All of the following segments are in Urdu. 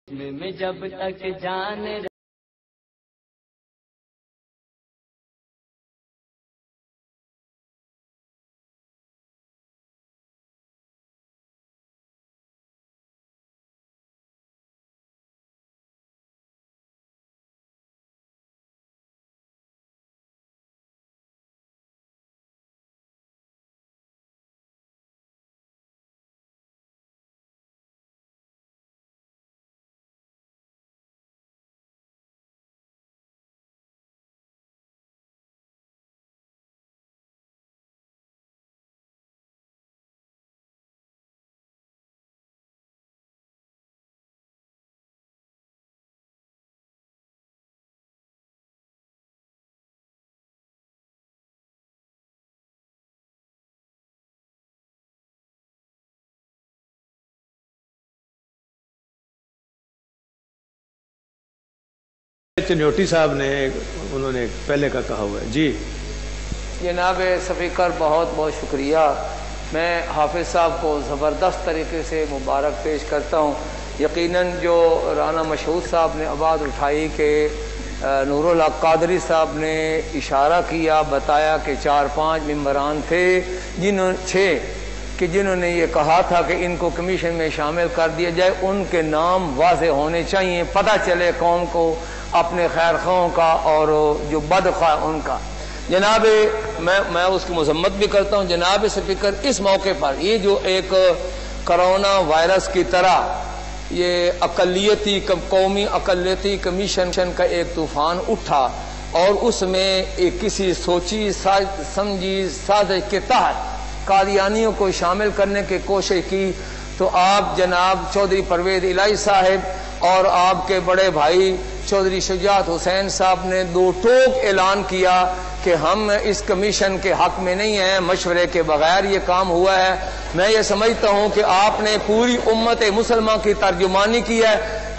میں جب تک جان چنیوٹی صاحب نے انہوں نے پہلے کا کہا ہوا ہے. جی جناب سپیکر بہت بہت شکریہ. میں حافظ صاحب کو زبردست طریقے سے مبارک پیش کرتا ہوں. یقیناً جو رانا مشہود صاحب نے آواز اٹھائی کہ نور الحق قادری صاحب نے اشارہ کیا، بتایا کہ 4-5 ممبران تھے جنہوں نے یہ کہا تھا کہ ان کو کمیشن میں شامل کر دیا جائے. ان کے نام واضح ہونے چاہیے، پتہ چلے قوم کو اپنے خیر خواہوں کا اور جو بدخواہ ان کا. جناب میں اس کی مذمت بھی کرتا ہوں. جناب سپیکر، اس موقع پر یہ جو ایک کرونا وائرس کی طرح یہ قومی اقلیتی کمیشن کا ایک طوفان اٹھا اور اس میں ایک کسی سوچی سمجھی سازش کے تحت قادیانیوں کو شامل کرنے کی کوشش کی، تو آپ جناب چودھری پرویز الہی صاحب اور آپ کے بڑے بھائی چودھری شجاعت حسین صاحب نے 2 ٹوک اعلان کیا کہ ہم اس کمیشن کے حق میں نہیں ہیں، مشورے کے بغیر یہ کام ہوا ہے. میں یہ سمجھتا ہوں کہ آپ نے پوری امت مسلمہ کی ترجمانی کی ہے.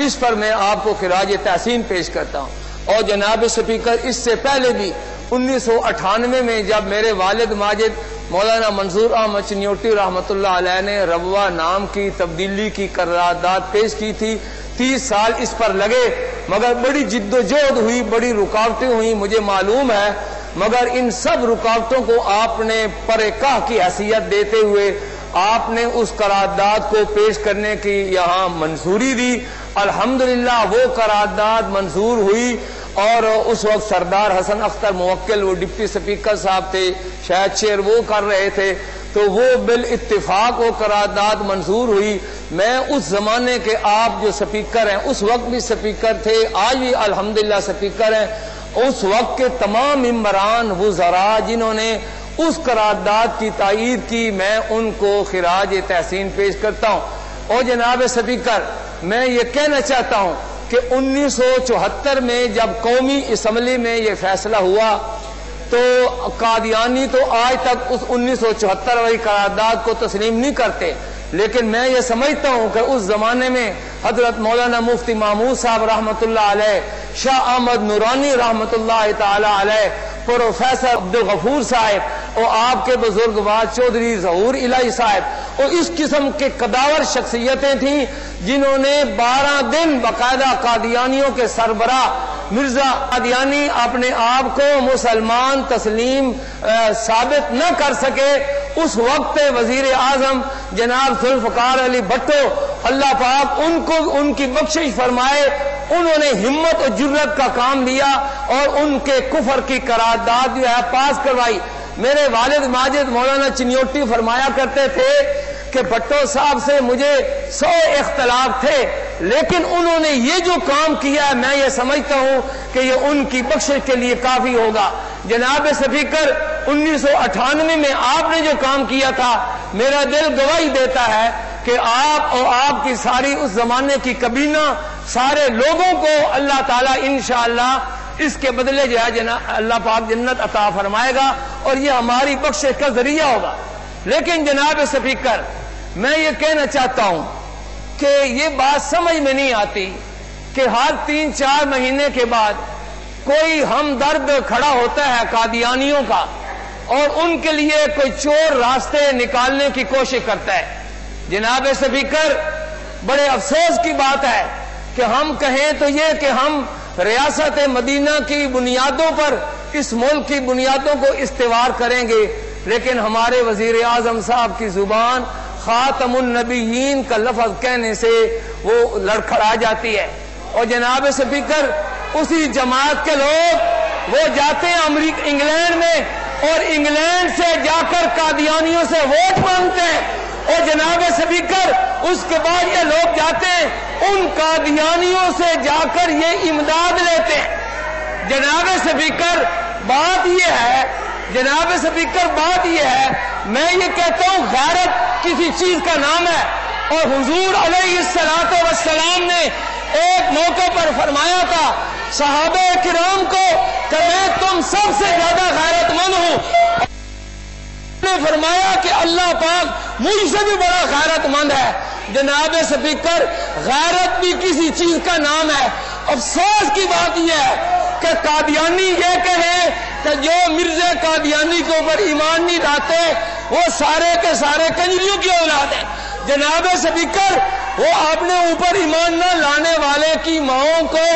اس پر میں آپ کو خراج تحسین پیش کرتا ہوں. اور جناب سپیکر، اس سے پہلے بھی 1998 میں جب میرے والد ماجد مولانا منظور احمد چنیوٹی رحمۃ اللہ علیہ نے ربوہ نام کی تبدیلی کی قرارداد پیش کی تھی، 30 سال اس پر لگے، مگر بڑی جد و جہد ہوئی، بڑی رکاوٹیں ہوئی، مجھے معلوم ہے. مگر ان سب رکاوٹوں کو آپ نے پرکاہ کی حیثیت دیتے ہوئے آپ نے اس قرارداد کو پیش کرنے کی یہاں منظوری دی. الحمدللہ وہ قرارداد منظور ہوئی اور اس وقت سردار حسن اختر موکل وہ ڈپٹی سپیکر صاحب تھے، شاید چیئر وہ کر رہے تھے، تو وہ بالاتفاق وہ قرارداد منظور ہوئی. میں اس زمانے کے آپ جو سپیکر ہیں، اس وقت بھی سپیکر تھے، آج بھی الحمدللہ سپیکر ہیں، اس وقت کے تمام ممبران وزراء جنہوں نے اس قرارداد کی تائید کی، میں ان کو خراج تحسین پیش کرتا ہوں. اور جناب سپیکر، میں یہ کہنا چاہتا ہوں کہ 1974 میں جب قومی اسمبلی میں یہ فیصلہ ہوا تو قادیانی تو آج تک اس 1974 والی قرارداد کو تسلیم نہیں کرتے، لیکن میں یہ سمجھتا ہوں کہ اس زمانے میں حضرت مولانا مفتی محمود صاحب رحمۃ اللہ علیہ، شاہ احمد نورانی رحمۃ اللہ تعالی علیہ، پروفیسر عبدالغفور صاحب اور آپ کے بزرگوار چودھری ظہور الہی صاحب، اور اس قسم کے قداور شخصیتیں تھیں جنہوں نے 12 دن باقاعدہ قادیانیوں کے سربراہ مرزا قادیانی اپنے آپ کو مسلمان تسلیم ثابت نہ کر سکے. اس وقت وزیر اعظم جناب ذوالفقار علی بھٹو، اللہ پاک ان کی بخشش فرمائے، انہوں نے ہمت اور جرت کا کام لیا اور ان کے کفر کی قرارداد جو ہے پاس کروائی. میرے والد ماجد مولانا چنیوٹی فرمایا کرتے تھے کہ بھٹو صاحب سے مجھے 100 اختلاف تھے، لیکن انہوں نے یہ جو کام کیا ہے میں یہ سمجھتا ہوں کہ یہ ان کی بخشش کے لیے کافی ہوگا. جناب سپیکر، 1998 میں آپ نے جو کام کیا تھا، میرا دل گواہی دیتا ہے کہ آپ اور آپ کی ساری اس زمانے کی کابینہ، سارے لوگوں کو اللہ تعالیٰ انشاءاللہ اس کے بدلے جو ہے اللہ پاک جنت عطا فرمائے گا اور یہ ہماری بخشش کا ذریعہ ہوگا. لیکن جناب سپیکر، میں یہ کہنا چاہتا ہوں کہ یہ بات سمجھ میں نہیں آتی کہ ہر 3-4 مہینے کے بعد کوئی ہمدرد کھڑا ہوتا ہے قادیانیوں کا اور ان کے لیے کوئی چور راستے نکالنے کی کوشش کرتا ہے. جناب سپیکر، بڑے افسوس کی بات ہے کہ ہم کہیں تو یہ کہ ہم ریاست مدینہ کی بنیادوں پر اس ملک کی بنیادوں کو استوار کریں گے، لیکن ہمارے وزیر اعظم صاحب کی زبان خاتم النبیین کا لفظ کہنے سے وہ لڑکھڑا جاتی ہے۔ اور جناب سپیکر، اسی جماعت کے لوگ وہ جاتے ہیں انگلینڈ میں اور انگلینڈ سے جا کر قادیانیوں سے ووٹ مانگتے ہیں، اور جناب سپیکر اس کے بعد یہ لوگ جاتے ہیں ان قادیانیوں سے جا کر یہ امداد لیتے ہیں۔ جناب سپیکر بات یہ ہے، جناب سپیکر بات یہ ہے، میں یہ کہتا ہوں غیرت کسی چیز کا نام ہے، اور حضور علیہ السلام نے ایک موقع پر فرمایا تھا صحابہ کرام کو کہ میں تم سب سے زیادہ غیرت مند ہوں، نے فرمایا کہ اللہ پاک مجھ سے بھی بڑا غیرت مند ہے۔ جناب سپیکر غیرت بھی کسی چیز کا نام ہے۔ افسوس کی بات یہ ہے کہ قادیانی یہ کہیں کہ جو مرزا قادیانی کے اوپر ایمان نہیں لاتے وہ سارے کے سارے کنجریوں کی اولاد ہیں۔ جناب سپیکر وہ اپنے اوپر ایمان نہ لانے والے کی ماؤں کو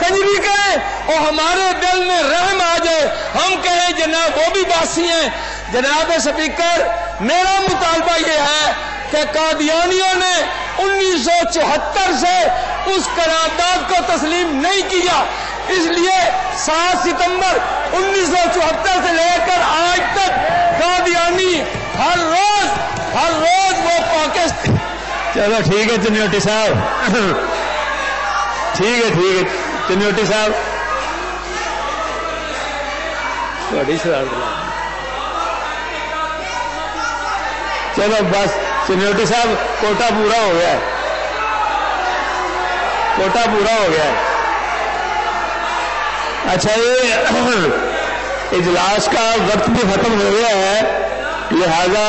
کنجری کہیں اور ہمارے دل میں رحم آ جائے، ہم کہیں جناب وہ بھی باسی ہیں۔ جناب سپیکر میرا مطالبہ یہ ہے کہ قادیانیوں نے 1974 سے اس قرارداد کو تسلیم نہیں کیا، اس لیے 7 ستمبر 1974 سے لے کر آج تک قادیانی ہر روز وہ پاکستان۔ چلو ٹھیک ہے چنوٹی صاحب، ٹھیک ہے چنوٹی صاحب، بڑی شرارت۔ چلو بس چنوٹی صاحب کوٹا پورا ہو گیا ہے، کوٹا پورا ہو گیا ہے۔ اچھا یہ اجلاس کا وقت بھی ختم ہو گیا ہے، لہذا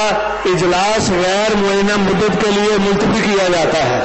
اجلاس غیر معینہ مدت کے لیے ملتوی کیا جاتا ہے۔